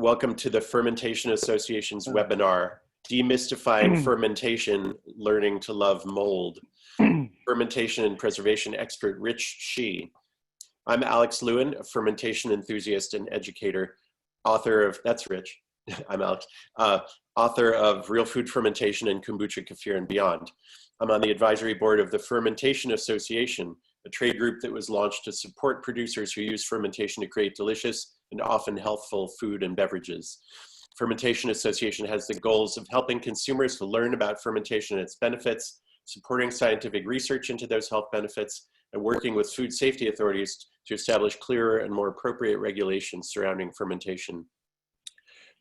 Welcome to the Fermentation Association's webinar, Demystifying Fermentation, Learning to Love Mold. Fermentation and preservation expert Rich Shih. I'm Alex Lewin, a fermentation enthusiast and educator, author of, that's Rich, I'm Alex, author of Real Food Fermentation and Kombucha, Kefir, and Beyond. I'm on the advisory board of the Fermentation Association, a trade group that was launched to support producers who use fermentation to create delicious and often healthful food and beverages. Fermentation Association has the goals of helping consumers to learn about fermentation and its benefits, supporting scientific research into those health benefits, and working with food safety authorities to establish clearer and more appropriate regulations surrounding fermentation.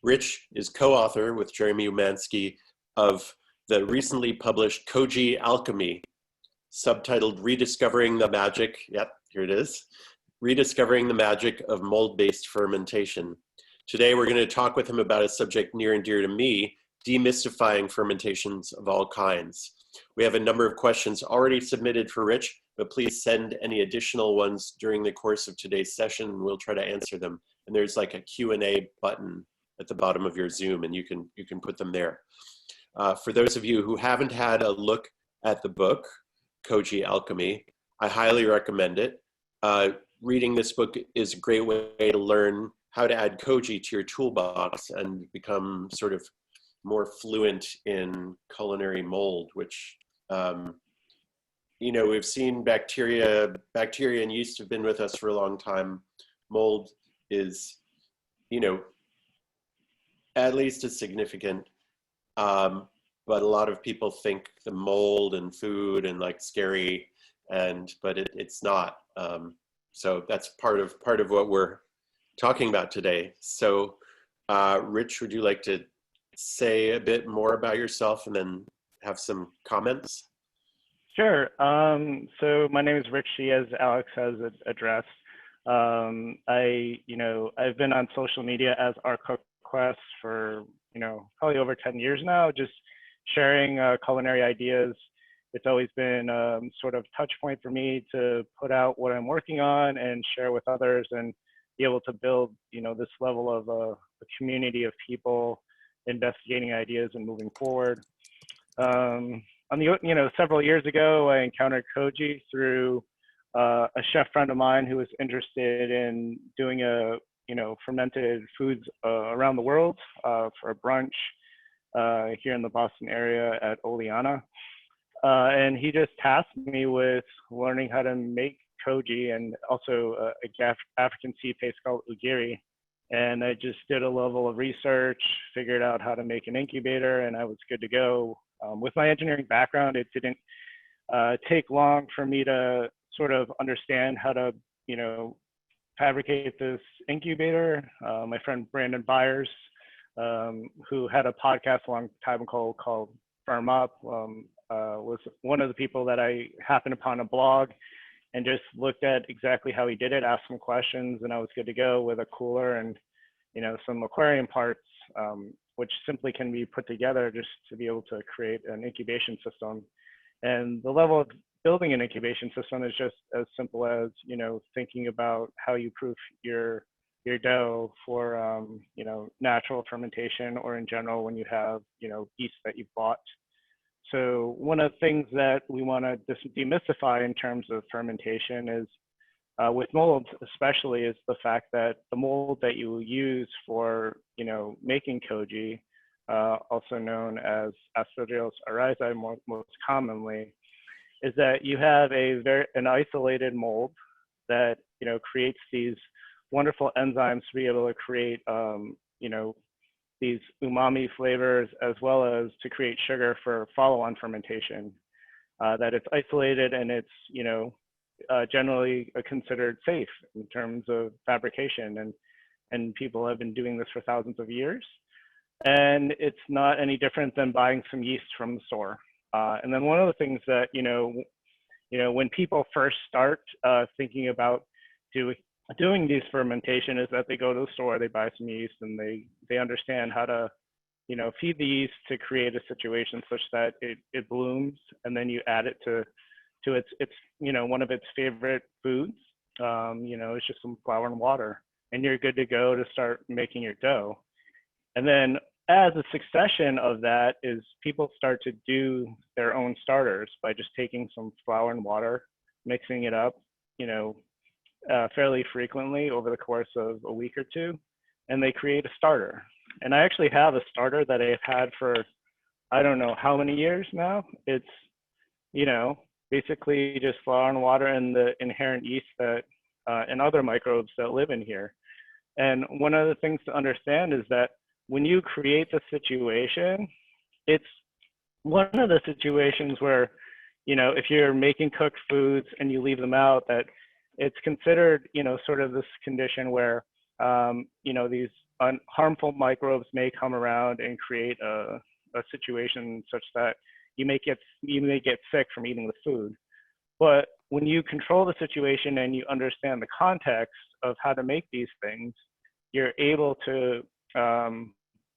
Rich is co-author with Jeremy Umansky of the recently published Koji Alchemy, subtitled Rediscovering the Magic, yep, here it is, Rediscovering the Magic of Mold-Based Fermentation. Today we're going to talk with him about a subject near and dear to me, demystifying fermentations of all kinds. We have a number of questions already submitted for Rich, but please send any additional ones during the course of today's session and we'll try to answer them. And there's like a Q&A button at the bottom of your Zoom and you can put them there. For those of you who haven't had a look at the book, Koji Alchemy, I highly recommend it. Reading this book is a great way to learn how to add Koji to your toolbox and become sort of more fluent in culinary mold, which, you know, we've seen bacteria and yeast have been with us for a long time. Mold is, you know, at least as significant, but a lot of people think the mold and food and like scary, but it's not. So that's part of what we're talking about today. So Rich, would you like to say a bit more about yourself and then have some comments? Sure. So my name is Rich Shih, as Alex has addressed. I've been on social media as ArtCookQuest for, probably over 10 years now, just sharing culinary ideas. It's always been sort of touch point for me to put out what I'm working on and share with others and be able to build, this level of a community of people investigating ideas and moving forward. Several years ago, I encountered Koji through a chef friend of mine who was interested in doing fermented foods around the world for a brunch here in the Boston area at Oleana. And he just tasked me with learning how to make Koji and also a African seed paste called ugiri. And I just did a level of research, figured out how to make an incubator, and I was good to go. With my engineering background, it didn't take long for me to sort of understand how to, fabricate this incubator. My friend Brandon Byers, who had a podcast a long time ago called Firm Up, was one of the people that I happened upon a blog and just looked at exactly how he did it, asked some questions, and I was good to go with a cooler and, some aquarium parts, which simply can be put together just to be able to create an incubation system. And the level of building an incubation system is just as simple as, thinking about how you proof your dough for, natural fermentation or in general when you have, yeast that you've bought. So one of the things that we want to demystify in terms of fermentation is with molds especially is the fact that the mold that you will use for, making Koji, also known as Aspergillus oryzae most commonly, is that you have an isolated mold that, creates these wonderful enzymes to be able to create, these umami flavors, as well as to create sugar for follow-on fermentation. That it's isolated and it's, generally considered safe in terms of fabrication, and people have been doing this for thousands of years. And it's not any different than buying some yeast from the store. And then one of the things that, when people first start thinking about doing these fermentation is that they go to the store, they buy some yeast, and they understand how to, feed the yeast to create a situation such that it blooms, and then you add it to its one of its favorite foods. It's just some flour and water, and you're good to go to start making your dough. And then as a succession of that is people start to do their own starters by just taking some flour and water, mixing it up, you know, fairly frequently over the course of a week or two, and they create a starter. And I actually have a starter that I've had for I don't know how many years now. It's, you know, basically just flour and water and the inherent yeast that and other microbes that live in here. And one of the things to understand is that when you create the situation, it's one of the situations where, you know, if you're making cooked foods and you leave them out, that it's considered, you know, sort of this condition where, you know, these harmful microbes may come around and create a situation such that you may get sick from eating the food. But when you control the situation and you understand the context of how to make these things, you're able to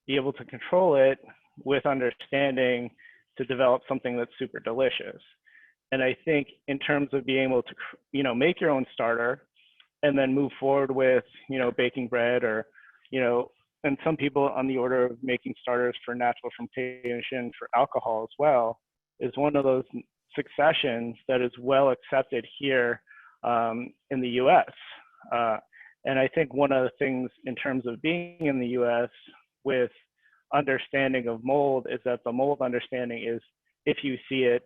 be able to control it with understanding to develop something that's super delicious. And I think in terms of being able to, you know, make your own starter and then move forward with, you know, baking bread or, you know, and some people on the order of making starters for natural fermentation for alcohol as well, is one of those successions that is well accepted here in the US. And I think one of the things in terms of being in the US with understanding of mold is that the mold understanding is if you see it,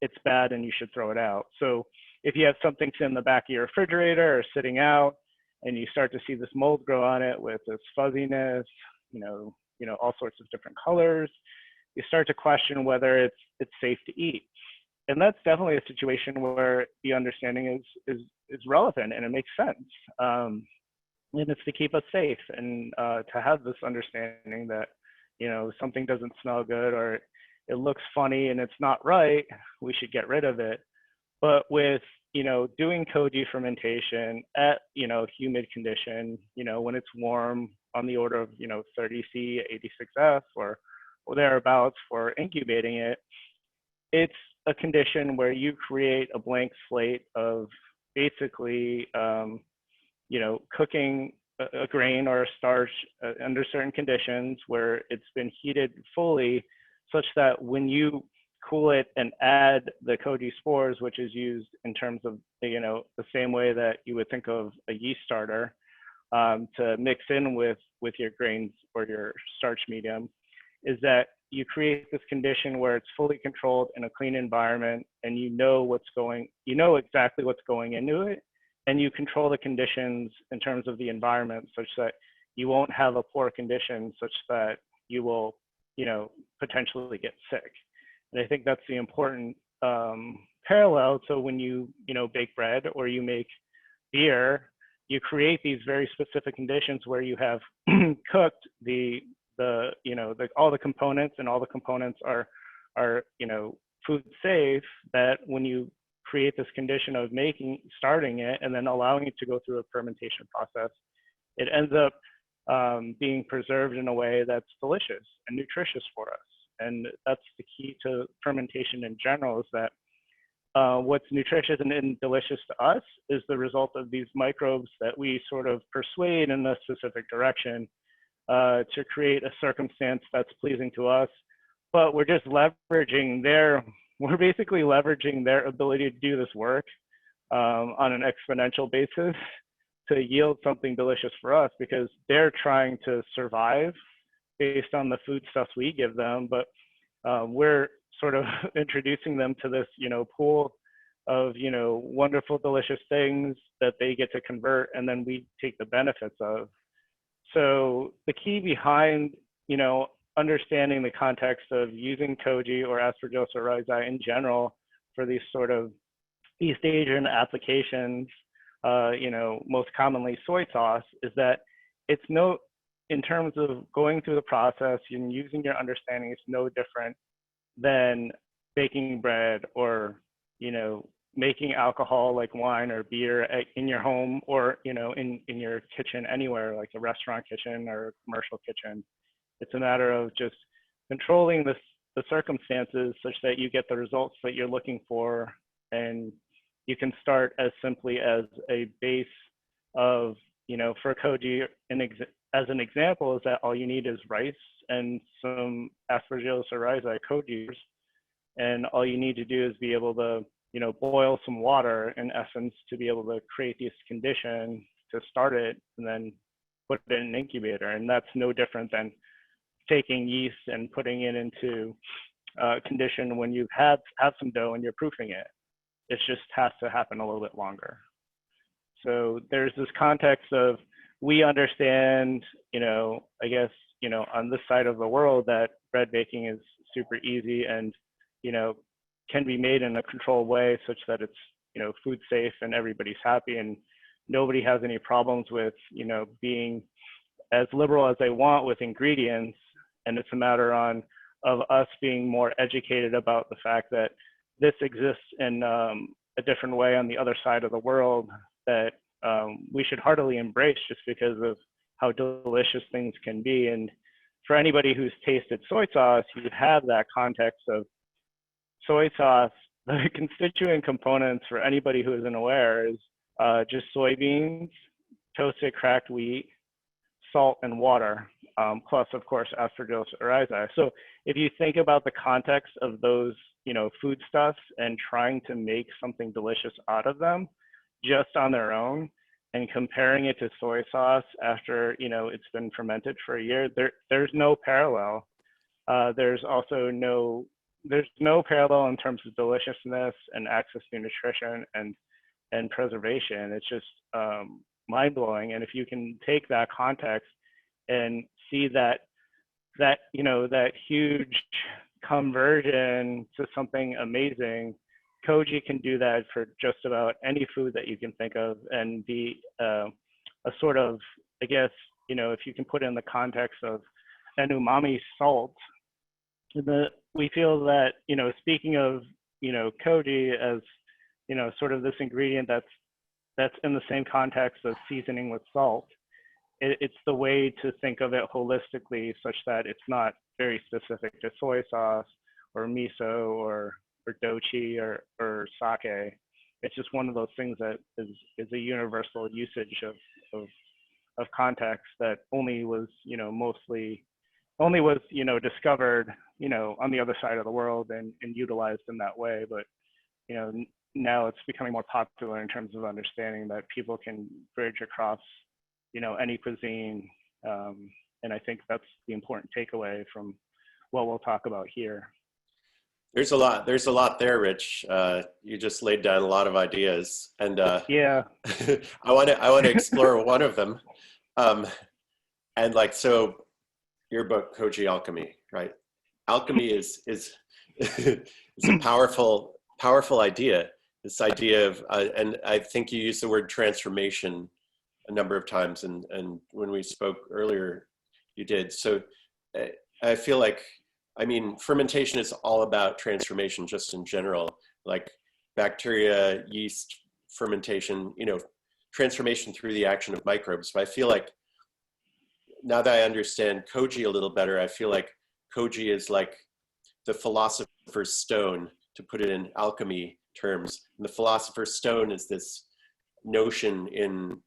it's bad and you should throw it out. So if you have something in the back of your refrigerator or sitting out and you start to see this mold grow on it with this fuzziness, you know, all sorts of different colors, you start to question whether it's safe to eat. And that's definitely a situation where the understanding is relevant and it makes sense. And it's to keep us safe and to have this understanding that, you know, something doesn't smell good or it looks funny and it's not right, we should get rid of it. But with, you know, doing koji fermentation at, you know, humid condition, you know, when it's warm on the order of, you know, 30C, 86F or thereabouts for incubating it, it's a condition where you create a blank slate of basically, you know, cooking a grain or a starch under certain conditions where it's been heated fully such that when you cool it and add the koji spores, which is used in terms of, you know, the same way that you would think of a yeast starter to mix in with your grains or your starch medium, is that you create this condition where it's fully controlled in a clean environment and you know exactly what's going into it, and you control the conditions in terms of the environment such that you won't have a poor condition such that you will, you know, potentially get sick. And I think that's the important parallel. So when you know, bake bread or you make beer, you create these very specific conditions where you have cooked all the components, and all the components are, you know, food safe, that when you create this condition of starting it and then allowing it to go through a fermentation process, it ends up being preserved in a way that's delicious and nutritious for us. And that's the key to fermentation in general, is that what's nutritious and delicious to us is the result of these microbes that we sort of persuade in a specific direction to create a circumstance that's pleasing to us. But we're just we're basically leveraging their ability to do this work on an exponential basis to yield something delicious for us, because they're trying to survive based on the foodstuffs we give them, but we're sort of introducing them to this, you know, pool of, you know, wonderful, delicious things that they get to convert, and then we take the benefits of. So the key behind, you know, understanding the context of using koji or Aspergillus oryzae in general for these sort of East Asian applications, you know, most commonly soy sauce, is that it's in terms of going through the process and using your understanding, it's no different than baking bread or, you know, making alcohol like wine or beer in your home or, you know, in your kitchen anywhere, like a restaurant kitchen or a commercial kitchen. It's a matter of just controlling the circumstances such that you get the results that you're looking for. And you can start as simply as a base of, you know, for koji, as an example, is that all you need is rice and some Aspergillus oryzae koji, and all you need to do is be able to, boil some water in essence to be able to create this condition to start it, and then put it in an incubator. And that's no different than taking yeast and putting it into a condition when you have some dough and you're proofing it. It just has to happen a little bit longer. So there's this context of, we understand, I guess, on this side of the world, that bread baking is super easy and, can be made in a controlled way such that it's, food safe and everybody's happy and nobody has any problems with, being as liberal as they want with ingredients. And it's a matter of us being more educated about the fact that this exists in a different way on the other side of the world that we should heartily embrace, just because of how delicious things can be. And for anybody who's tasted soy sauce, you have that context of soy sauce. The constituent components, for anybody who isn't aware, is just soybeans, toasted cracked wheat, salt, and water, plus, of course, Aspergillus oryzae. So if you think about the context of those, foodstuffs and trying to make something delicious out of them just on their own, and comparing it to soy sauce after, it's been fermented for a year, there's no parallel. There's no parallel in terms of deliciousness and access to nutrition and preservation. It's just mind-blowing. And if you can take that context and see that huge conversion to something amazing, koji can do that for just about any food that you can think of, and be a sort of, I guess, if you can put it in the context of an umami salt. We feel that, speaking of, koji as, sort of this ingredient that's in the same context of seasoning with salt, it's the way to think of it holistically, such that it's not very specific to soy sauce or miso or dochi or sake. It's just one of those things that is a universal usage of context that only was, discovered, on the other side of the world and utilized in that way. But, now it's becoming more popular in terms of understanding that people can bridge across, any cuisine. And I think that's the important takeaway from what we'll talk about here. There's a lot there, Rich. You just laid down a lot of ideas, and yeah, I want to explore one of them. And so your book, Koji Alchemy, right? Alchemy is a powerful idea. This idea of, and I think you used the word transformation a number of times, and when we spoke earlier, you did. So I feel like, fermentation is all about transformation, just in general, like bacteria, yeast, fermentation, transformation through the action of microbes. But I feel like, now that I understand koji a little better, I feel like koji is like the philosopher's stone, to put it in alchemy terms. And the philosopher's stone is this notion in,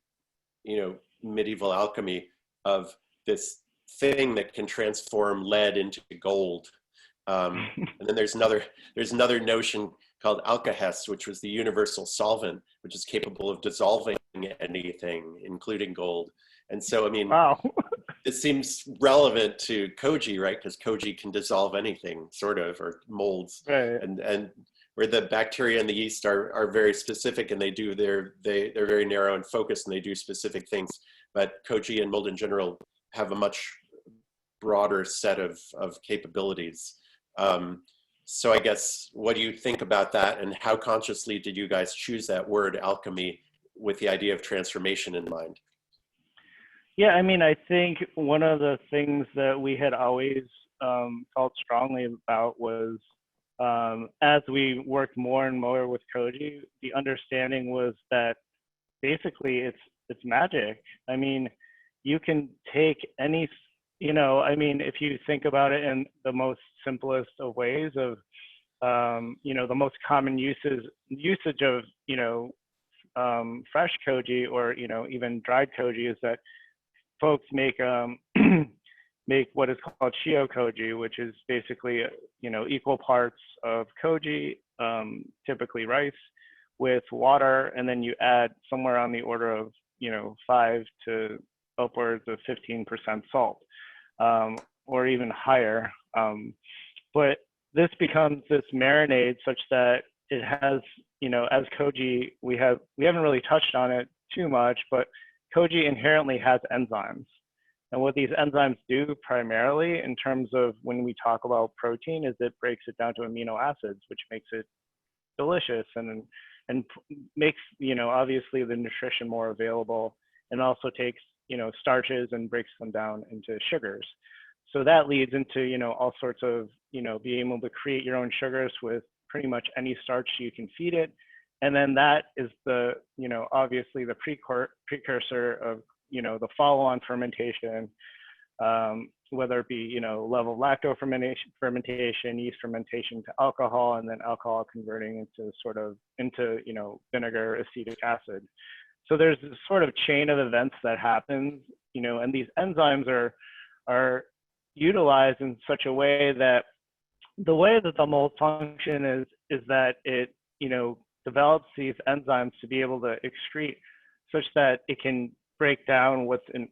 medieval alchemy of this thing that can transform lead into gold. And then there's another notion called alkahest, which was the universal solvent, which is capable of dissolving anything, including gold. And so, wow. It seems relevant to koji, right? Because koji can dissolve anything, sort of, or molds. Right. And where the bacteria and the yeast are very specific, and they're very narrow and focused, and they do specific things. But koji and mold in general have a much broader set of capabilities. So I guess, what do you think about that, and how consciously did you guys choose that word alchemy with the idea of transformation in mind? Yeah, I think one of the things that we had always felt strongly about was, as we worked more and more with koji, the understanding was that basically it's magic. You can take any, if you think about it in the most simplest of ways of, the most common usage of, fresh koji, or, even dried koji, is that folks make make what is called shio koji, which is basically equal parts of koji, typically rice, with water, and then you add somewhere on the order of 5 to upwards of 15% salt, or even higher. But this becomes this marinade such that it has, as koji, we haven't really touched on it too much, but koji inherently has enzymes. And what these enzymes do primarily in terms of when we talk about protein is it breaks it down to amino acids, which makes it delicious and makes, obviously the nutrition more available, and also takes, starches and breaks them down into sugars. So that leads into, all sorts of, being able to create your own sugars with pretty much any starch you can feed it. And then that is the, obviously the precursor of, the follow-on fermentation, whether it be, level lacto fermentation, yeast fermentation to alcohol, and then alcohol converting into vinegar, acetic acid. So there's this sort of chain of events that happens, and these enzymes are utilized in such a way that the way that the mold function is that it, develops these enzymes to be able to excrete such that it can break down what's in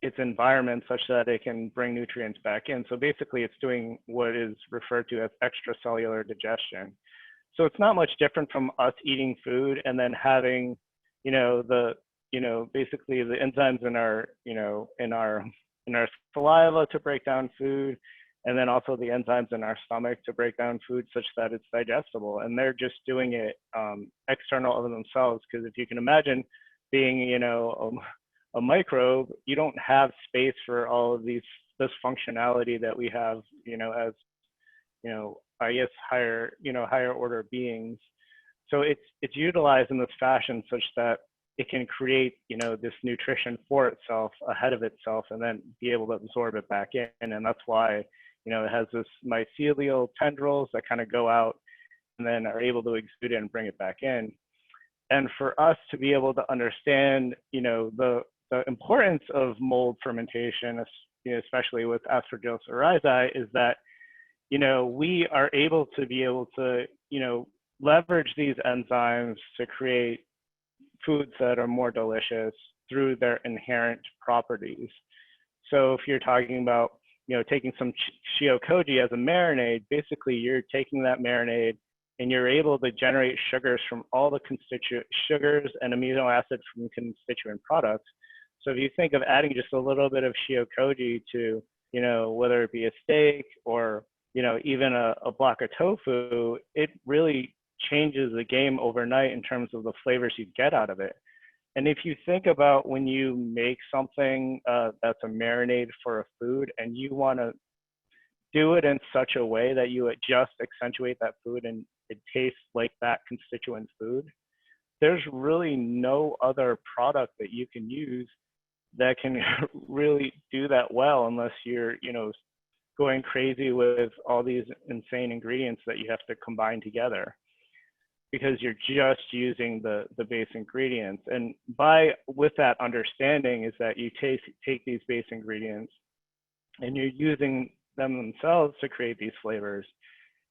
its environment such that it can bring nutrients back in. So basically it's doing what is referred to as extracellular digestion. So it's not much different from us eating food and then having, basically the enzymes in our saliva to break down food, and then also the enzymes in our stomach to break down food such that it's digestible. And they're just doing it external of themselves, because if you can imagine being, a microbe, you don't have space for all of this functionality that we have, as, I guess higher order beings. So it's utilized in this fashion such that it can create, this nutrition for itself ahead of itself, and then be able to absorb it back in. And that's why, it has this mycelial tendrils that kind of go out and then are able to exude it and bring it back in. And for us to be able to understand, the importance of mold fermentation, especially with Aspergillus oryzae, is that, we are able to leverage these enzymes to create foods that are more delicious through their inherent properties. So if you're talking about, taking some shio koji as a marinade, basically you're taking that marinade and you're able to generate sugars from all the constituent sugars and amino acids from constituent products. So if you think of adding just a little bit of shio koji to, whether it be a steak or, even a block of tofu, it really changes the game overnight in terms of the flavors you get out of it. And if you think about when you make something that's a marinade for a food and you want to do it in such a way that you just accentuate that food and it tastes like that constituent food, there's really no other product that you can use that can really do that well, unless you're, going crazy with all these insane ingredients that you have to combine together, because you're just using the base ingredients. And with that understanding is that you take these base ingredients and you're using them themselves to create these flavors,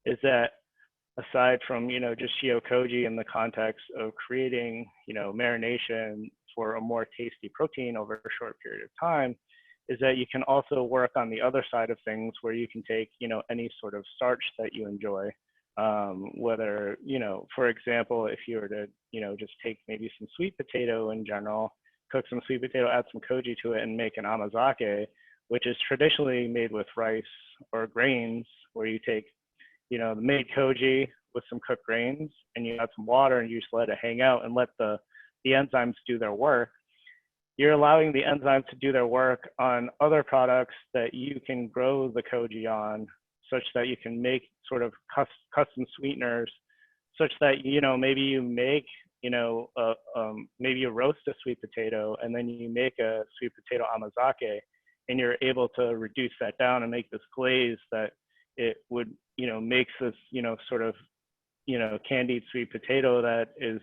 is that aside from, just shio koji in the context of creating, marination for a more tasty protein over a short period of time, is that you can also work on the other side of things where you can take, any sort of starch that you enjoy, whether, for example, if you were to, just take maybe some sweet potato in general, cook some sweet potato, add some koji to it and make an amazake, which is traditionally made with rice or grains, where you take, the made koji with some cooked grains and you add some water and you just let it hang out and let the enzymes do their work. You're allowing the enzymes to do their work on other products that you can grow the koji on, such that you can make sort of custom sweeteners, such that, maybe you make, maybe you roast a sweet potato and then you make a sweet potato amazake, and you're able to reduce that down and make this glaze that it would, makes this, sort of, candied sweet potato that is,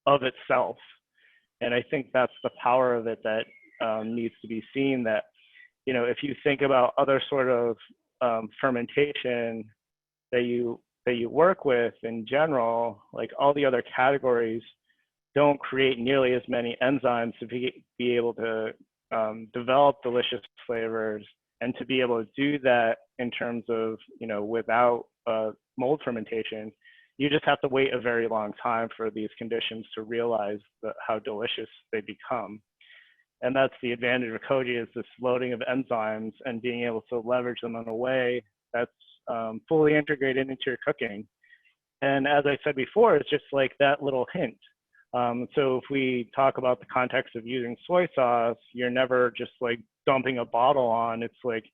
of itself. And I think that's the power of it, that needs to be seen that, if you think about other sort of fermentation that you work with in general, like all the other categories don't create nearly as many enzymes to be able to develop delicious flavors, and to be able to do that in terms of, without mold fermentation, you just have to wait a very long time for these conditions to realize how delicious they become. And that's the advantage of koji, is this loading of enzymes and being able to leverage them in a way that's fully integrated into your cooking. And as I said before, it's just like that little hint. So if we talk about the context of using soy sauce, you're never just like dumping a bottle on. It's like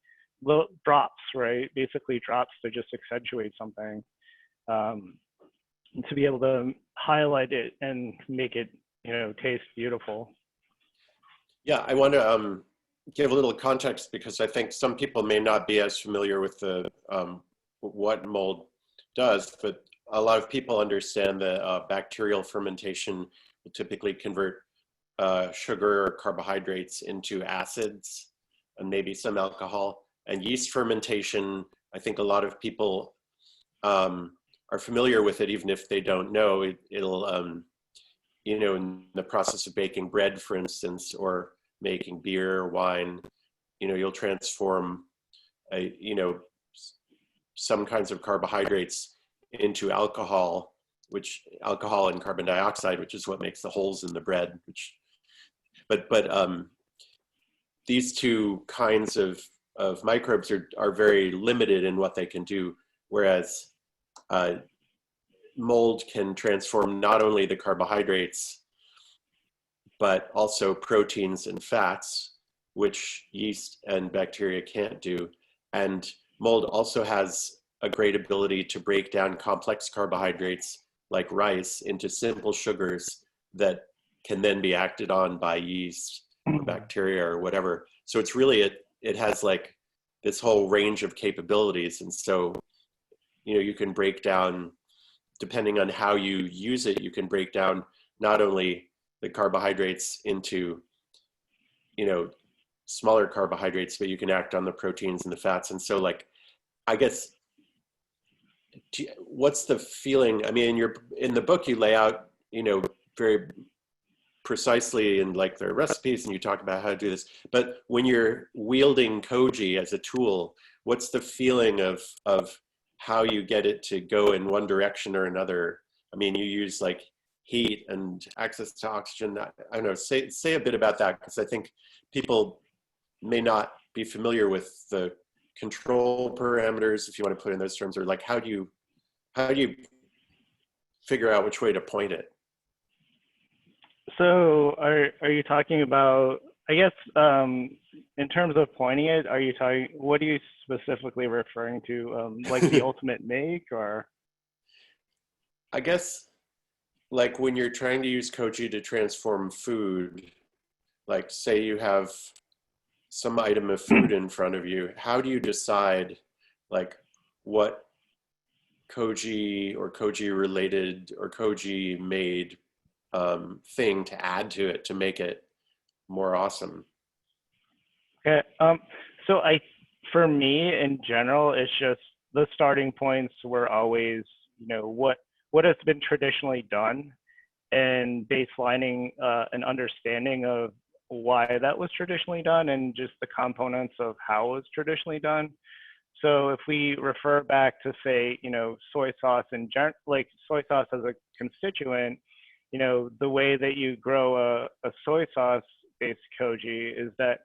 little drops, right? Basically drops to just accentuate something. And to be able to highlight it and make it, taste beautiful. Yeah, I want to give a little context, because I think some people may not be as familiar with the what mold does, but a lot of people understand that bacterial fermentation will typically convert sugar or carbohydrates into acids and maybe some alcohol. And yeast fermentation, I think a lot of people are familiar with it, even if they don't know. It'll, in the process of baking bread, for instance, or making beer or wine, you'll transform, some kinds of carbohydrates into alcohol, alcohol and carbon dioxide, which is what makes the holes in the bread. But these two kinds of microbes are very limited in what they can do, whereas mold can transform not only the carbohydrates, but also proteins and fats, which yeast and bacteria can't do. And mold also has a great ability to break down complex carbohydrates like rice into simple sugars that can then be acted on by yeast or bacteria or whatever. So it's really, it has like this whole range of capabilities. And so, you can break down, depending on how you use it, you can break down not only the carbohydrates into, smaller carbohydrates, but you can act on the proteins and the fats. And so, like, I guess, what's the feeling? I mean, in the book, you lay out, very precisely in like their recipes, and you talk about how to do this. But when you're wielding koji as a tool, what's the feeling of how you get it to go in one direction or another? I mean, you use like heat and access to oxygen. I don't know, say a bit about that, because I think people may not be familiar with the control parameters, if you want to put it in those terms, or like how do you figure out which way to point it? So are you talking about, I guess, in terms of pointing it, what are you specifically referring to? Like the ultimate make, or? I guess like when you're trying to use koji to transform food, like say you have some item of food in front of you, how do you decide like what koji or koji related or koji made thing to add to it to make it more awesome? Okay. So for me in general, it's just the starting points were always, what has been traditionally done, and baselining an understanding of why that was traditionally done and just the components of how it was traditionally done. So if we refer back to, say, soy sauce like soy sauce as a constituent, the way that you grow a soy sauce based koji is that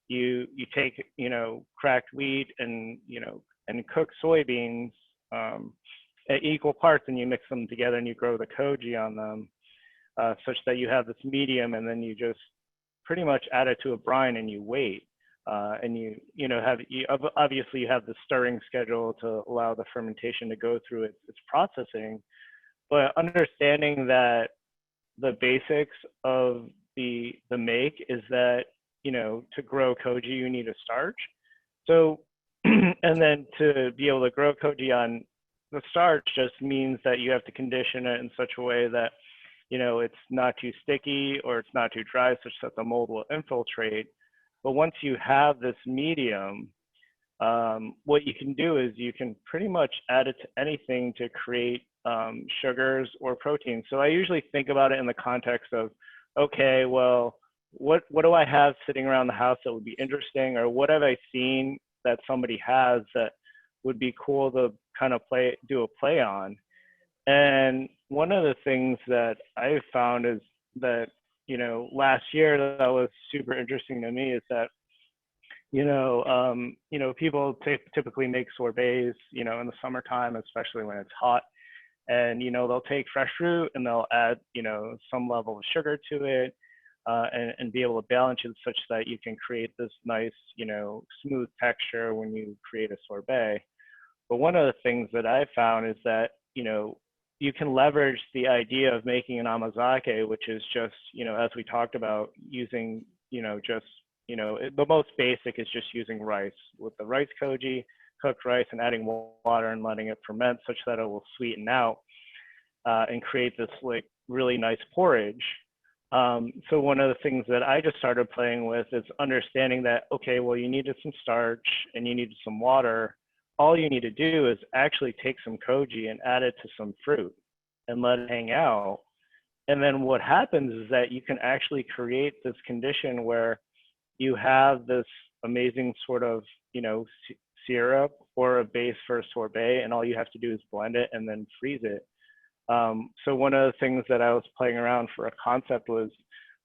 you take, cracked wheat and cooked soybeans at equal parts, and you mix them together and you grow the koji on them, such that you have this medium, and then you just pretty much add it to a brine and you wait. And obviously you have the stirring schedule to allow the fermentation to go through its processing, but understanding that the basics of the make is that, to grow koji, you need a starch. So, and then to be able to grow koji on the starch just means that you have to condition it in such a way that it's not too sticky or it's not too dry such that the mold will infiltrate. But once you have this medium, what you can do is you can pretty much add it to anything to create sugars or proteins. So I usually think about it in the context of, okay, well, what do I have sitting around the house that would be interesting, or what have I seen that somebody has that would be cool to kind of do a play on? And one of the things that I've found is that, last year that was super interesting to me is that, people typically make sorbets, in the summertime, especially when it's hot. And, they'll take fresh fruit and they'll add, some level of sugar to it, and be able to balance it such that you can create this nice, smooth texture when you create a sorbet. But one of the things that I found is that, you can leverage the idea of making an amazake, which is just, as we talked about, using, the most basic is just using rice with the rice koji, cooked rice, and adding water and letting it ferment such that it will sweeten out and create this like really nice porridge. So one of the things that I just started playing with is understanding that, okay, well, you needed some starch and you needed some water. All you need to do is actually take some koji and add it to some fruit and let it hang out. And then what happens is that you can actually create this condition where you have this amazing sort of, syrup or a base for a sorbet, and all you have to do is blend it and then freeze it. So one of the things that I was playing around for a concept was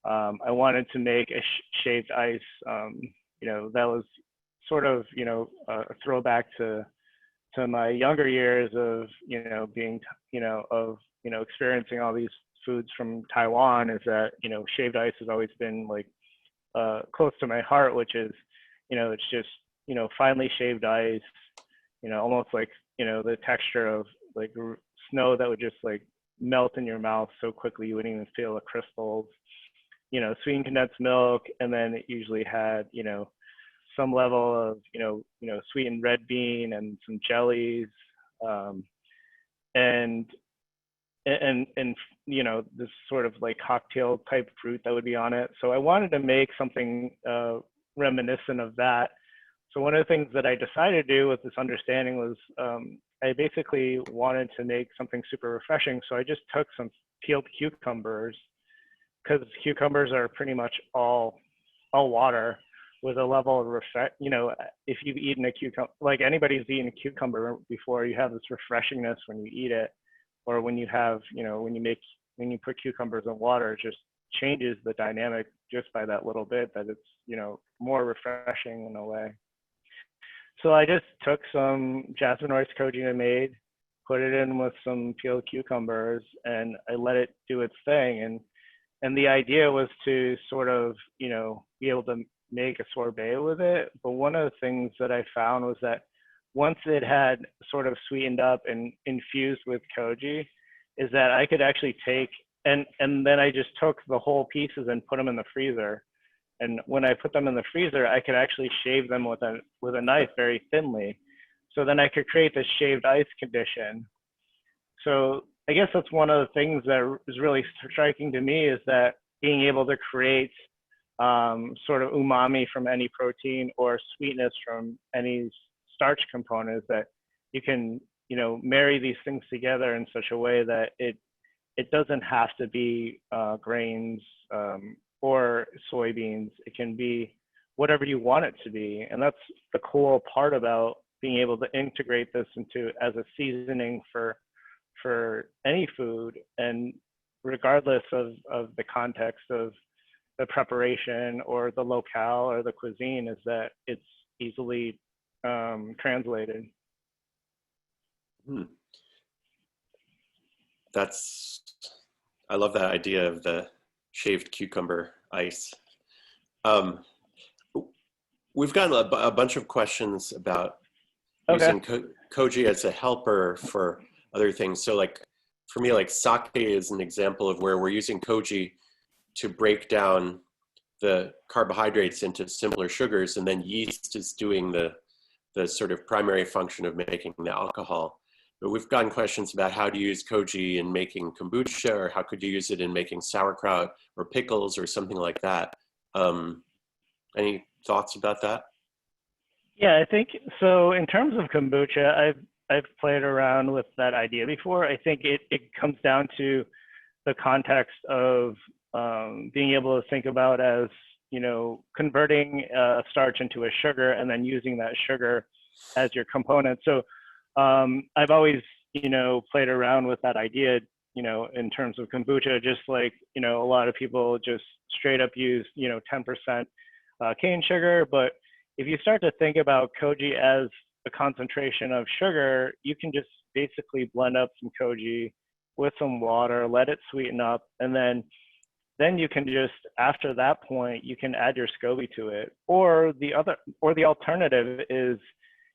I wanted to make a shaved ice, that was sort of, a throwback to my younger years of, being, experiencing all these foods from Taiwan, is that, shaved ice has always been like close to my heart, which is, it's just, finely shaved ice, almost like, the texture of like snow that would just like melt in your mouth so quickly you wouldn't even feel the crystals, sweetened condensed milk. And then it usually had, some level of, sweetened red bean and some jellies, and this sort of like cocktail type fruit that would be on it. So I wanted to make something reminiscent of that. So one of the things that I decided to do with this understanding was I basically wanted to make something super refreshing. So I just took some peeled cucumbers, because cucumbers are pretty much all water, with a level of if you've eaten a cucumber, like anybody's eaten a cucumber before, you have this refreshingness when you eat it, or when you have, when you put cucumbers in water, it just changes the dynamic just by that little bit, that it's, more refreshing in a way. So I just took some jasmine rice koji I made, put it in with some peeled cucumbers, and I let it do its thing. And the idea was to sort of, be able to make a sorbet with it. But one of the things that I found was that once it had sort of sweetened up and infused with koji, is that I could actually take, and then I just took the whole pieces and put them in the freezer. And when I put them in the freezer, I could actually shave them with a knife very thinly. So then I could create this shaved ice condition. So I guess that's one of the things that is really striking to me, is that being able to create sort of umami from any protein or sweetness from any starch components, that you can, marry these things together in such a way that it doesn't have to be grains or soybeans. It can be whatever you want it to be. And that's the cool part about being able to integrate this into as a seasoning for any food, and regardless of the context of the preparation or the locale or the cuisine, is that it's easily translated. I love that idea of the shaved cucumber ice. We've gotten a bunch of questions about using koji as a helper for other things. So like for me, like sake is an example of where we're using koji to break down the carbohydrates into simpler sugars, and then yeast is doing the sort of primary function of making the alcohol. But we've gotten questions about how to use koji in making kombucha, or how could you use it in making sauerkraut or pickles or something like that. Any thoughts about that? Yeah, I think so. In terms of kombucha, I've played around with that idea before. I think it comes down to the context of being able to think about as, you know, converting a starch into a sugar and then using that sugar as your component. So I've always, you know, played around with that idea, you know, in terms of kombucha, just like, you know, a lot of people just straight up use, you know, 10% cane sugar. But if you start to think about koji as a concentration of sugar, you can just basically blend up some koji with some water, let it sweeten up, and then you can just, after that point, you can add your SCOBY to it. Or the alternative is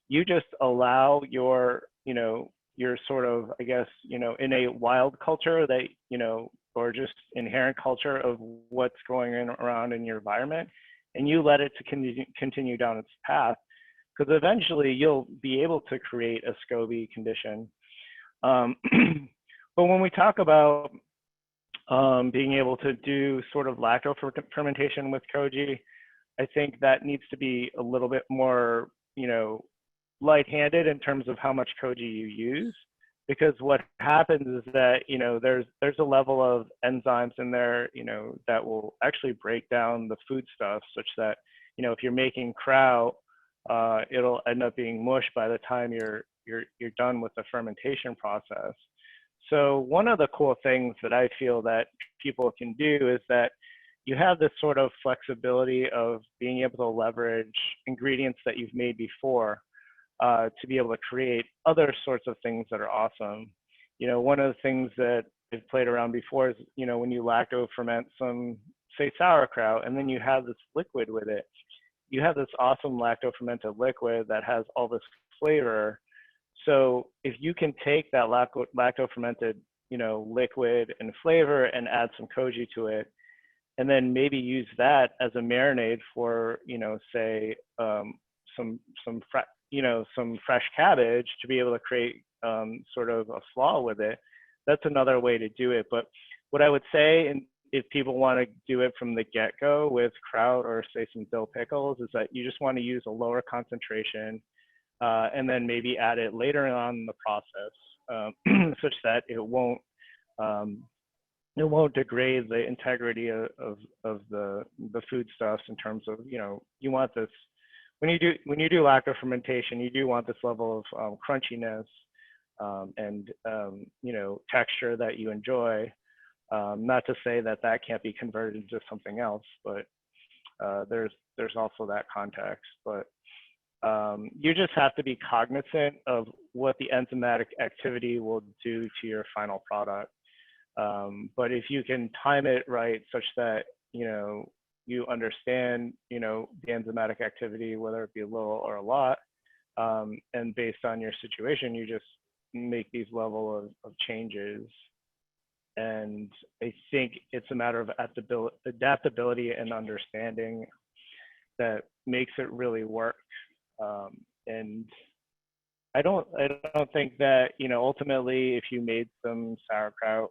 you just allow your, you know, your sort of, I guess, you know, innate wild culture that, you know, or just inherent culture of what's going around in your environment, and you let it to continue down its path, because eventually you'll be able to create a SCOBY condition. But when we talk about being able to do sort of lacto fermentation with koji, I think that needs to be a little bit more, you know, light-handed in terms of how much koji you use, because what happens is that, you know, there's a level of enzymes in there, you know, that will actually break down the foodstuff such that, you know, if you're making kraut, it'll end up being mush by the time you're done with the fermentation process. So one of the cool things that I feel that people can do is that you have this sort of flexibility of being able to leverage ingredients that you've made before to be able to create other sorts of things that are awesome. You know, one of the things that I've played around before is, you know, when you lacto ferment some, say, sauerkraut, and then you have this liquid with it, you have this awesome lacto fermented liquid that has all this flavor. So if you can take that lacto fermented, you know, liquid and flavor and add some koji to it, and then maybe use that as a marinade for, you know, say some fresh cabbage to be able to create sort of a slaw with it. That's another way to do it. But what I would say, and if people want to do it from the get-go with kraut or say some dill pickles, is that you just want to use a lower concentration and then maybe add it later on in the process, such that it won't degrade the integrity of the foodstuffs in terms of, you know, you want this, when you do lacto fermentation, you do want this level of crunchiness and you know, texture that you enjoy. Not to say that that can't be converted into something else, but there's also that context. But you just have to be cognizant of what the enzymatic activity will do to your final product. But if you can time it right such that, you know, you understand, you know, the enzymatic activity, whether it be a little or a lot, and based on your situation, you just make these level of changes. And I think it's a matter of adaptability and understanding that makes it really work. And I don't think that, you know, ultimately, if you made some sauerkraut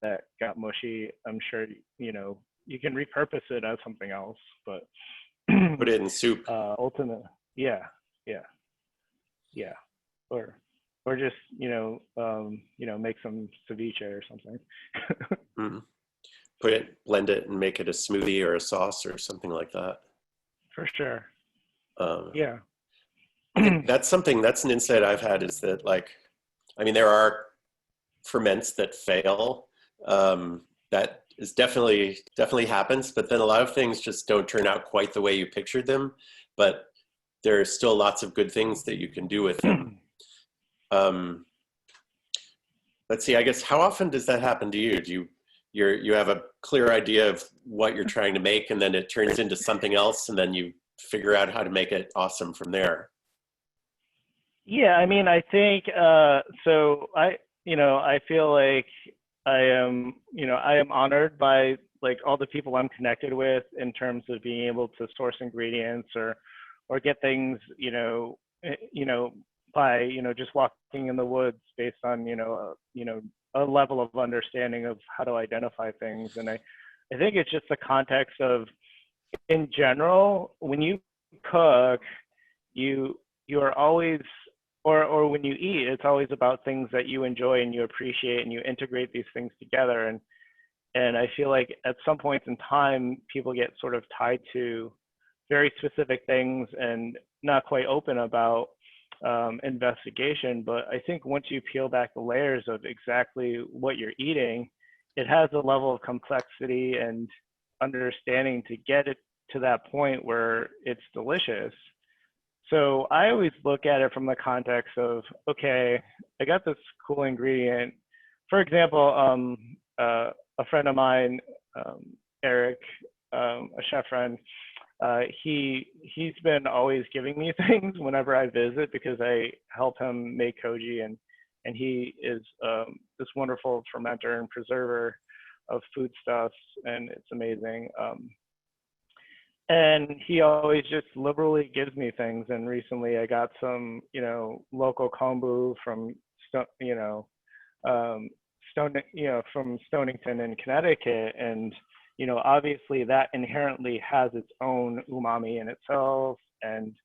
that got mushy, I'm sure, you know, you can repurpose it as something else. But put it in soup. Ultimately, yeah, or just, you know, make some ceviche or something. Mm-hmm. Blend it and make it a smoothie or a sauce or something like that. For sure. Yeah. I think that's an insight I've had, is that, like, I mean, there are ferments that fail. That is definitely happens, but then a lot of things just don't turn out quite the way you pictured them, but there are still lots of good things that you can do with them. Let's see, I guess, how often does that happen to you? Do you have a clear idea of what you're trying to make, and then it turns into something else, and then you figure out how to make it awesome from there? Yeah, I mean, I think so. I feel like I am honored by, like, all the people I'm connected with in terms of being able to source ingredients or get things, by, just walking in the woods based on, a level of understanding of how to identify things. And I think it's just the context of, in general, when you cook, you are always, or when you eat, it's always about things that you enjoy and you appreciate, and you integrate these things together. And I feel like at some points in time, people get sort of tied to very specific things and not quite open about investigation. But I think once you peel back the layers of exactly what you're eating, it has a level of complexity and understanding to get it to that point where it's delicious. So I always look at it from the context of, okay, I got this cool ingredient. For example, a friend of mine, Eric, a chef friend, he's been always giving me things whenever I visit because I help him make koji, and he is this wonderful fermenter and preserver of foodstuffs, and it's amazing. And he always just liberally gives me things. And recently I got some, local kombu from, from Stonington in Connecticut. And, obviously that inherently has its own umami in itself. And,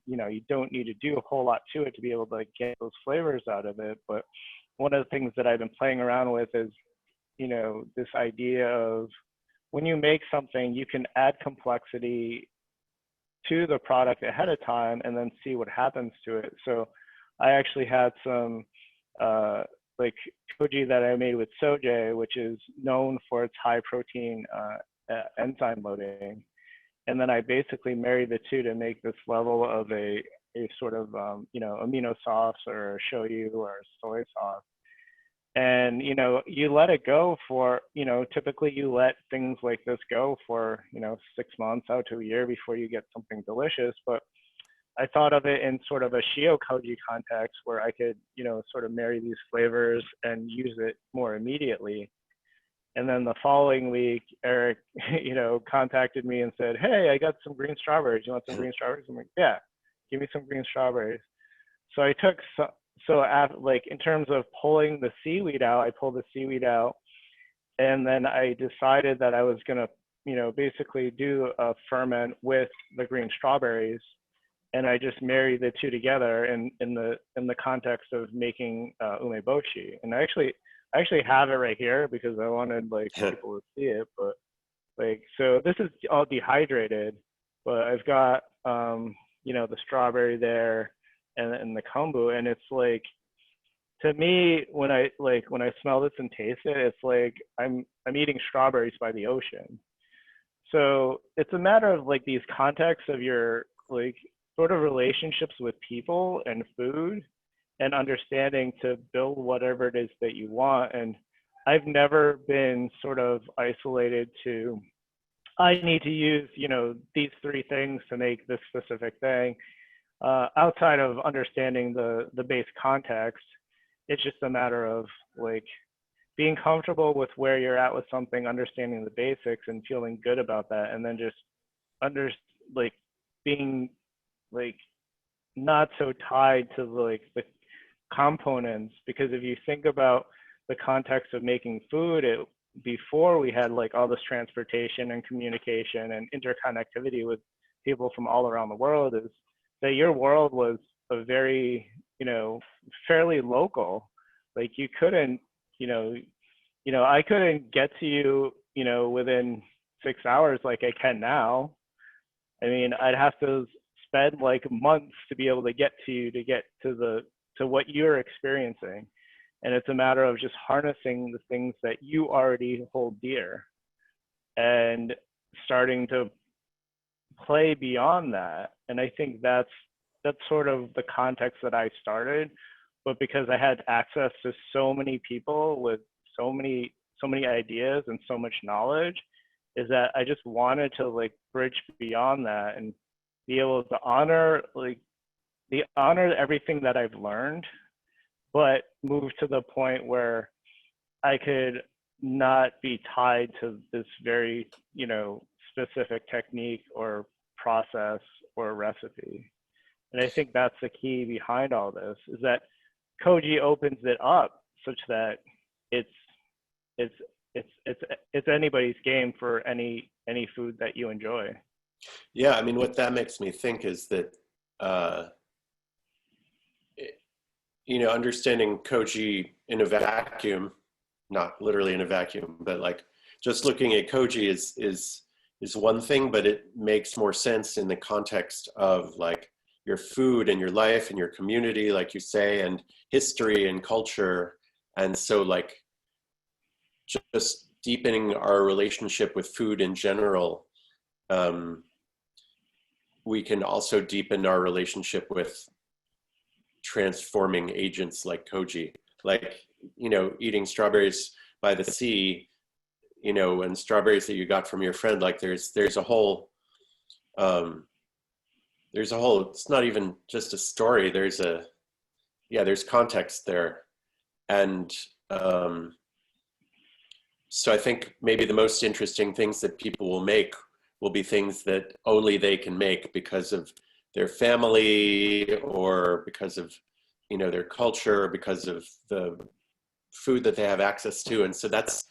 you don't need to do a whole lot to it to be able to get those flavors out of it. But one of the things that I've been playing around with is, this idea of, when you make something, you can add complexity to the product ahead of time and then see what happens to it. So I actually had some koji that I made with soje, which is known for its high protein enzyme loading. And then I basically married the two to make this level of a sort of, amino sauce or a shoyu or a soy sauce. And, you let it go for, typically you let things like this go for, 6 months out to a year before you get something delicious. But I thought of it in sort of a shio koji context where I could, sort of marry these flavors and use it more immediately. And then the following week, Eric, contacted me and said, "Hey, I got some green strawberries. You want some green strawberries?" I'm like, "Yeah, give me some green strawberries." So I took some, in terms of pulling the seaweed out, I pulled the seaweed out, and then I decided that I was gonna, basically do a ferment with the green strawberries, and I just married the two together in the context of making umeboshi. And I actually have it right here because I wanted people to see it. But so this is all dehydrated, but I've got the strawberry there and the kombu, and it's to me, when I smell this and taste it, it's like I'm eating strawberries by the ocean. So it's a matter of these contexts of your sort of relationships with people and food and understanding to build whatever it is that you want. And I've never been sort of isolated to, I need to use, these three things to make this specific thing. Outside of understanding the base context, it's just a matter of being comfortable with where you're at with something, understanding the basics and feeling good about that, and then just being not so tied to the components. Because if you think about the context of making food, before we had all this transportation and communication and interconnectivity with people from all around the world, is that your world was a very, fairly local. You couldn't, I couldn't get to you, within 6 hours like I can now. I mean, I'd have to spend months to be able to get to you, to get to what you're experiencing. And it's a matter of just harnessing the things that you already hold dear and starting to play beyond that. And I think that's sort of the context that I started. But because I had access to so many people with so many ideas and so much knowledge, is that I just wanted to bridge beyond that and be able to honor everything that I've learned, but move to the point where I could not be tied to this very, specific technique or process or recipe. And I think that's the key behind all this, is that Koji opens it up such that it's it's it's anybody's game for any food that you enjoy. Yeah, I mean, what that makes me think is that, uh, you know, understanding Koji in a vacuum, not literally in a vacuum, but like just looking at Koji is one thing, but it makes more sense in the context of like your food and your life and your community, like you say, and history and culture. And so like just deepening our relationship with food in general, um, we can also deepen our relationship with transforming agents like Koji. Like, you know, eating strawberries by the sea, you know, and strawberries that you got from your friend, like there's a whole, um, it's not even just a story, there's context there. And so I think maybe the most interesting things that people will make will be things that only they can make because of their family or because of, you know, their culture, because of the food that they have access to. And so that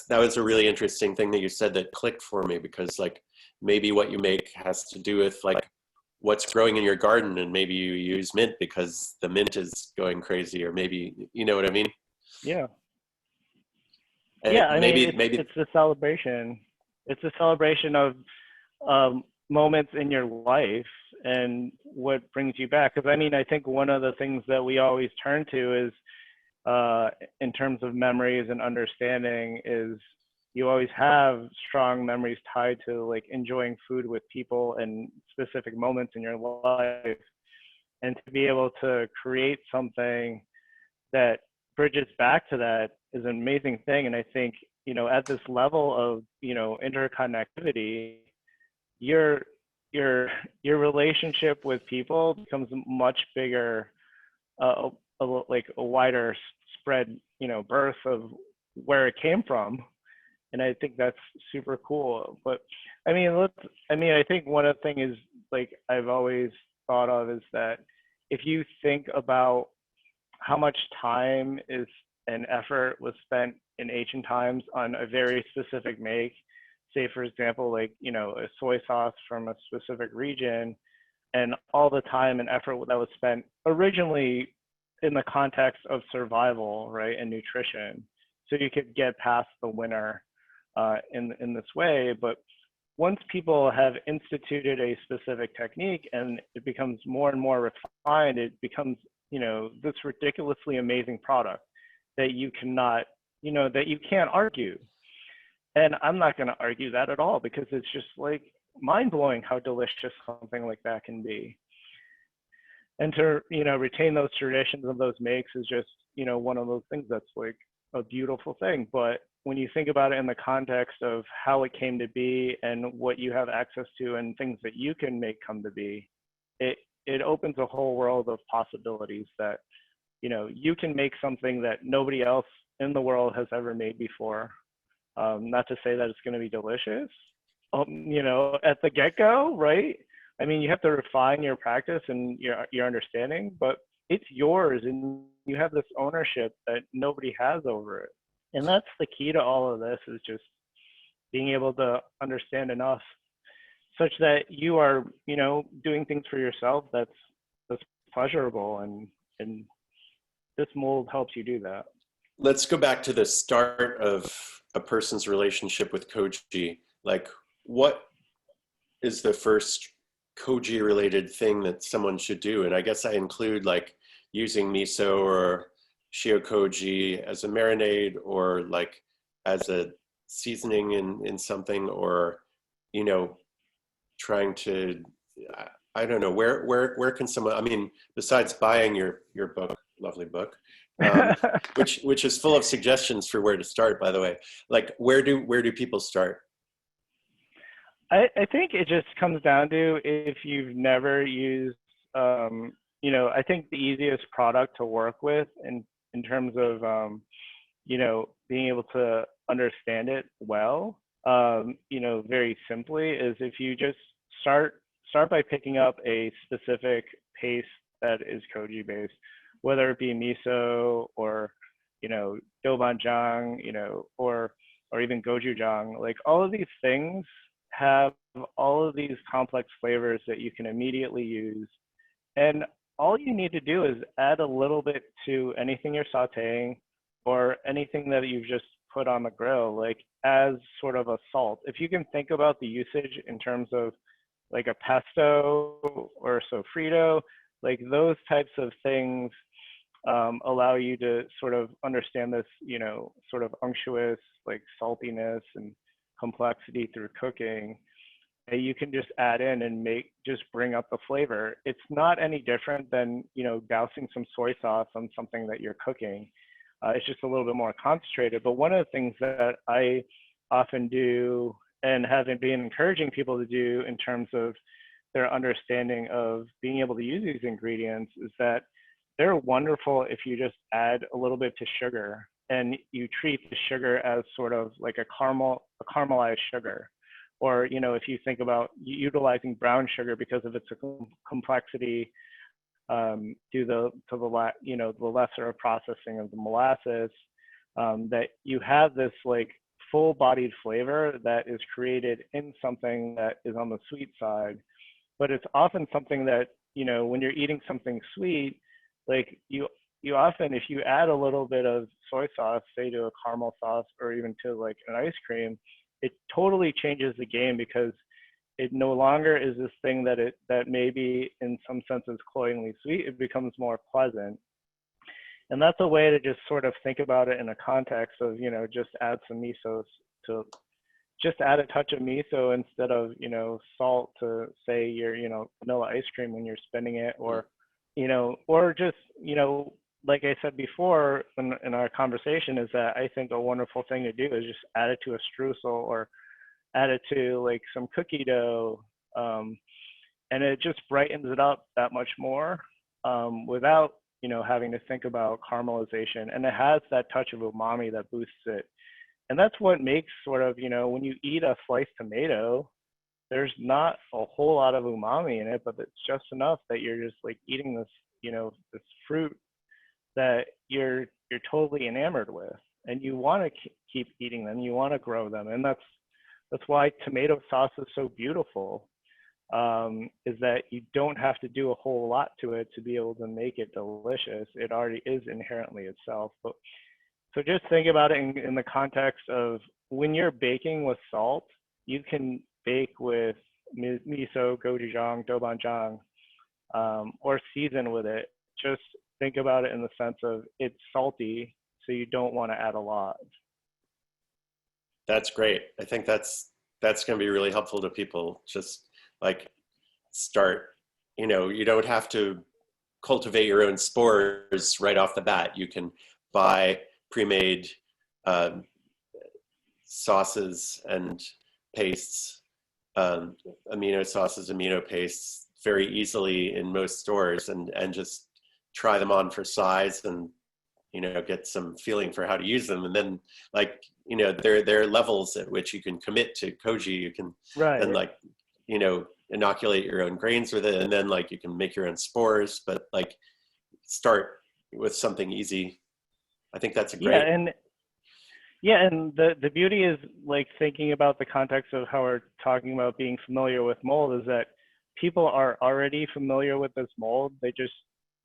was a really interesting thing that you said that clicked for me, because like maybe what you make has to do with like what's growing in your garden, and maybe you use mint because the mint is going crazy, or maybe, you know what I mean? Yeah. And Yeah, I mean, maybe it's a celebration. It's a celebration of moments in your life and what brings you back. Because I mean, I think one of the things that we always turn to is, in terms of memories and understanding, is you always have strong memories tied to like enjoying food with people and specific moments in your life, and to be able to create something that bridges back to that is an amazing thing. And I think, you know, at this level of, you know, interconnectivity, your your relationship with people becomes much bigger, like a wider spread, you know, birth of where it came from. And I think that's super cool. But I mean, I think one of the things is, like, I've always thought of is that if you think about how much time is and effort was spent in ancient times on a very specific make, say for example, like, you know, a soy sauce from a specific region, and all the time and effort that was spent originally in the context of survival, right, and nutrition, so you could get past the winter in this way. But once people have instituted a specific technique and it becomes more and more refined, it becomes, you know, this ridiculously amazing product that you cannot, you know, that you can't argue. And I'm not going to argue that at all, because it's just like mind blowing how delicious something like that can be. And to, you know, retain those traditions of those makes is just, you know, one of those things that's like a beautiful thing. But when you think about it in the context of how it came to be and what you have access to and things that you can make come to be, it opens a whole world of possibilities that, you know, you can make something that nobody else in the world has ever made before. Not to say that it's going to be delicious, you know, at the get-go, right? I mean, you have to refine your practice and your understanding, but it's yours, and you have this ownership that nobody has over it. And that's the key to all of this, is just being able to understand enough such that you are, you know, doing things for yourself that's pleasurable, and this mold helps you do that. let's go back to the start of a person's relationship with Koji. Like, what is the first Koji related thing that someone should do? And I guess I include like using miso or shiokoji as a marinade, or like as a seasoning in something, or, you know, trying to, I don't know, where can someone, I mean, besides buying your book, lovely book, um, which is full of suggestions for where to start, by the way, like where do people start? I think it just comes down to, if you've never used, you know, I think the easiest product to work with in terms of, you know, being able to understand it well, you know, very simply, is if you just start start by picking up a specific paste that is koji based, whether it be miso or, doubanjiang, or even gochujang. Like all of these things have all of these complex flavors that you can immediately use. And all you need to do is add a little bit to anything you're sauteing or anything that you've just put on the grill, like as sort of a salt. If you can think about the usage in terms of like a pesto or sofrito, like those types of things allow you to sort of understand this, sort of unctuous, like saltiness and complexity through cooking. And you can just add in and just bring up the flavor. It's not any different than, dousing some soy sauce on something that you're cooking. It's just a little bit more concentrated. But one of the things that I often do and have been encouraging people to do in terms of their understanding of being able to use these ingredients is that they're wonderful if you just add a little bit to sugar and you treat the sugar as sort of like a caramelized sugar. Or, if you think about utilizing brown sugar because of its complexity due to the lesser processing of the molasses, that you have this like full-bodied flavor that is created in something that is on the sweet side. But it's often something that, when you're eating something sweet, like you often, if you add a little bit of soy sauce, say to a caramel sauce or even to like an ice cream, it totally changes the game because it no longer is this thing that maybe in some sense is cloyingly sweet. It becomes more pleasant. And that's a way to just sort of think about it in a context of, just add some miso to just add a touch of miso instead of, salt to say your, vanilla ice cream when you're spinning it, or, or just, like I said before in our conversation, is that I think a wonderful thing to do is just add it to a streusel or add it to like some cookie dough. And it just brightens it up that much more without, having to think about caramelization. And it has that touch of umami that boosts it. And that's what makes sort of, when you eat a sliced tomato, there's not a whole lot of umami in it, but it's just enough that you're just like eating this, this fruit that you're totally enamored with, and you want to keep eating them. You want to grow them, and that's why tomato sauce is so beautiful. Is that you don't have to do a whole lot to it to be able to make it delicious. It already is inherently itself. But so just think about it in the context of when you're baking with salt, you can bake with miso, gochujang, doubanjiang, or season with it. Just think about it in the sense of it's salty, so you don't want to add a lot. That's great. I think that's going to be really helpful to people. Just like start, you don't have to cultivate your own spores right off the bat. You can buy pre-made sauces and pastes, amino sauces, amino pastes very easily in most stores, and just try them on for size and, get some feeling for how to use them. And then there are levels at which you can commit to koji. You can then inoculate your own grains with it. And then you can make your own spores, but start with something easy. I think that's a great. And the beauty is thinking about the context of how we're talking about being familiar with mold is that people are already familiar with this mold. They just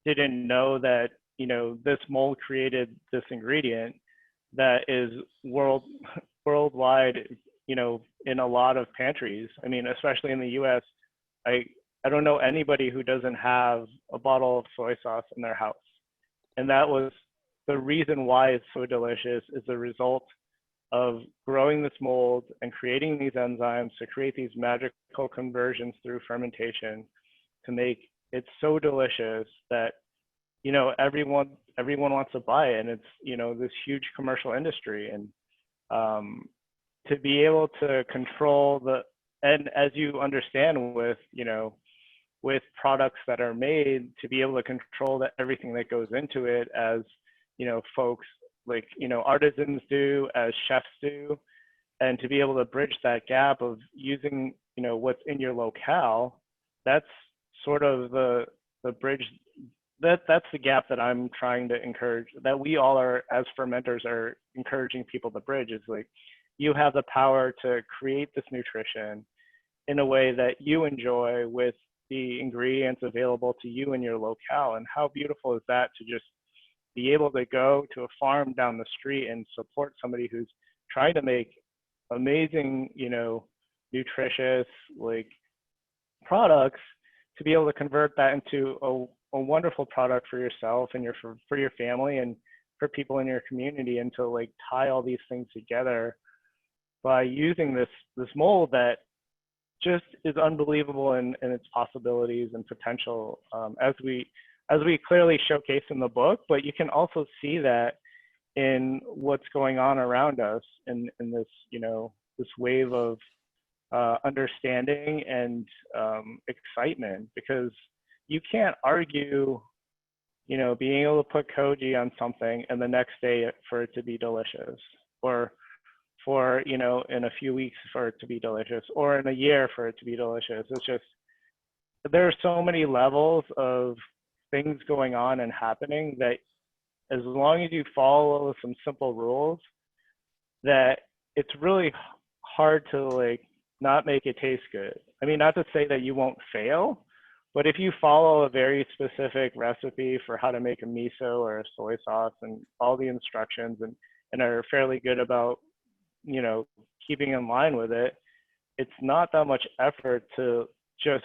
didn't know that, this mold created this ingredient that is worldwide, in a lot of pantries. I mean, especially in the US, I don't know anybody who doesn't have a bottle of soy sauce in their house. And that was the reason why it's so delicious, is the result of growing this mold and creating these enzymes to create these magical conversions through fermentation to make it so delicious that, everyone wants to buy it. And it's, this huge commercial industry. And to be able to control and as you understand with, with products that are made, to be able to control everything that goes into it, as, folks artisans do, as chefs do, and to be able to bridge that gap of using, what's in your locale that's sort of the bridge, that's the gap that I'm trying to encourage, that we all are as fermenters are encouraging people to bridge, is like, you have the power to create this nutrition in a way that you enjoy with the ingredients available to you in your locale. And how beautiful is that, to just be able to go to a farm down the street and support somebody who's trying to make amazing, you know, nutritious like products, to be able to convert that into a wonderful product for yourself and for your family and for people in your community, and to like tie all these things together by using this mold that just is unbelievable in its possibilities and potential, as we clearly showcase in the book. But you can also see that in what's going on around us in this, you know, this wave of understanding and excitement, because you can't argue, you know, being able to put koji on something and the next day for it to be delicious, or for, you know, in a few weeks for it to be delicious, or in a year for it to be delicious. It's just, there are so many levels of things going on and happening that as long as you follow some simple rules, that it's really hard to like not make it taste good. I mean, not to say that you won't fail, but if you follow a very specific recipe for how to make a miso or a soy sauce and all the instructions, and are fairly good about, you know, keeping in line with it, it's not that much effort to just,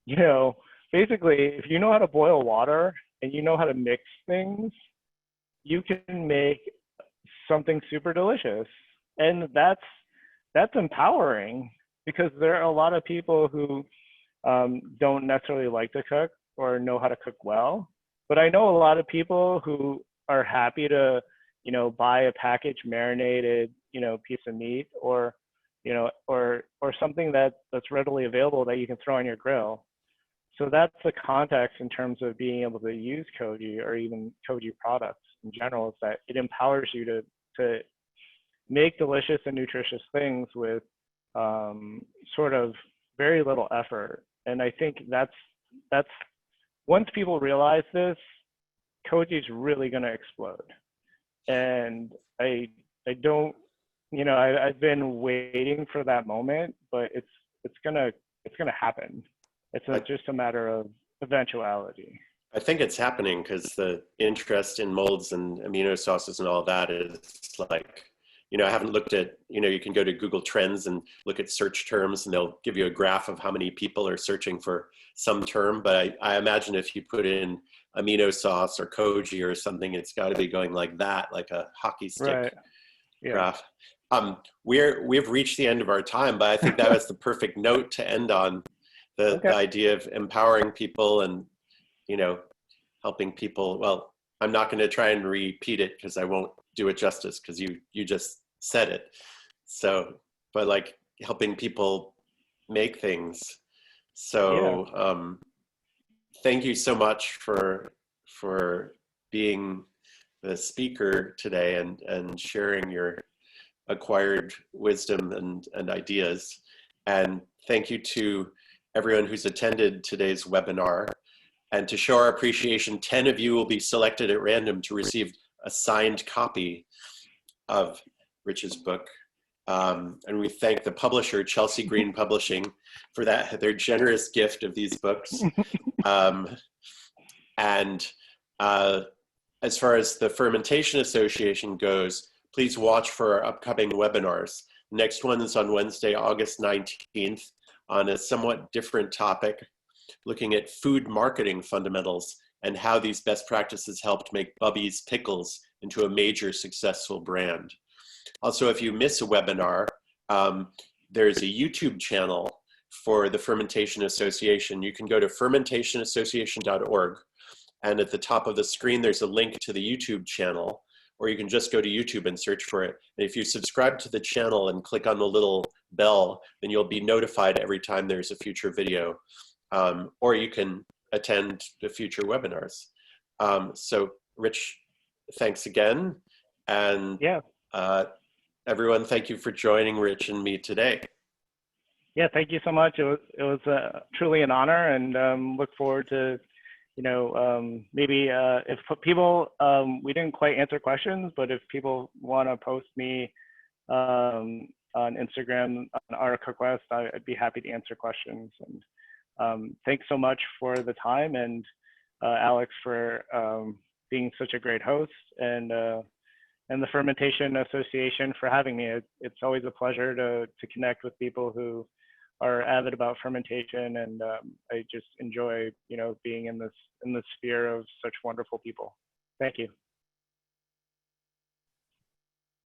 you know, basically, if you know how to boil water and you know how to mix things, you can make something super delicious. And that's empowering, because there are a lot of people who don't necessarily like to cook or know how to cook well. But I know a lot of people who are happy to, you know, buy a packaged marinated, you know, piece of meat, or, you know, or something that's readily available that you can throw on your grill. So that's the context in terms of being able to use koji, or even koji products in general, is that it empowers you to make delicious and nutritious things with sort of very little effort. And I think that's once people realize this, koji is really going to explode. And I don't, you know, I've been waiting for that moment, but it's gonna happen. It's just a matter of eventuality. I think it's happening because the interest in molds and amino sauces and all that is like, you know, I haven't looked at, you know, you can go to Google Trends and look at search terms, and they'll give you a graph of how many people are searching for some term. But I imagine if you put in amino sauce or koji or something, it's got to be going like that, like a hockey stick Right. Yeah. graph. We've reached the end of our time, but I think that was the perfect note to end on. The idea of empowering people and, you know, helping people. Well, I'm not going to try and repeat it because I won't do it justice, because you just said it. So, but like helping people make things. So thank you so much for being the speaker today and sharing your acquired wisdom and ideas. And thank you to everyone who's attended today's webinar. And to show our appreciation, 10 of you will be selected at random to receive a signed copy of Rich's book. And we thank the publisher, Chelsea Green Publishing, for their generous gift of these books. And as far as the Fermentation Association goes, please watch for our upcoming webinars. Next one is on Wednesday, August 19th, on a somewhat different topic, looking at food marketing fundamentals and how these best practices helped make Bubby's Pickles into a major successful brand. Also, if you miss a webinar, there's a YouTube channel for the Fermentation Association. You can go to fermentationassociation.org, and at the top of the screen, there's a link to the YouTube channel, or you can just go to YouTube and search for it. And if you subscribe to the channel and click on the little bell, then you'll be notified every time there's a future video, or you can attend the future webinars. So Rich, thanks again. And everyone, thank you for joining Rich and me today. Yeah, thank you so much. It was truly an honor, and look forward to, maybe if people, we didn't quite answer questions, but if people want to post me on Instagram on our request, I'd be happy to answer questions. And thanks so much for the time, and Alex for being such a great host, and the Fermentation Association for having me. It's always a pleasure to connect with people who are avid about fermentation, and I just enjoy being in this sphere of such wonderful people. Thank you.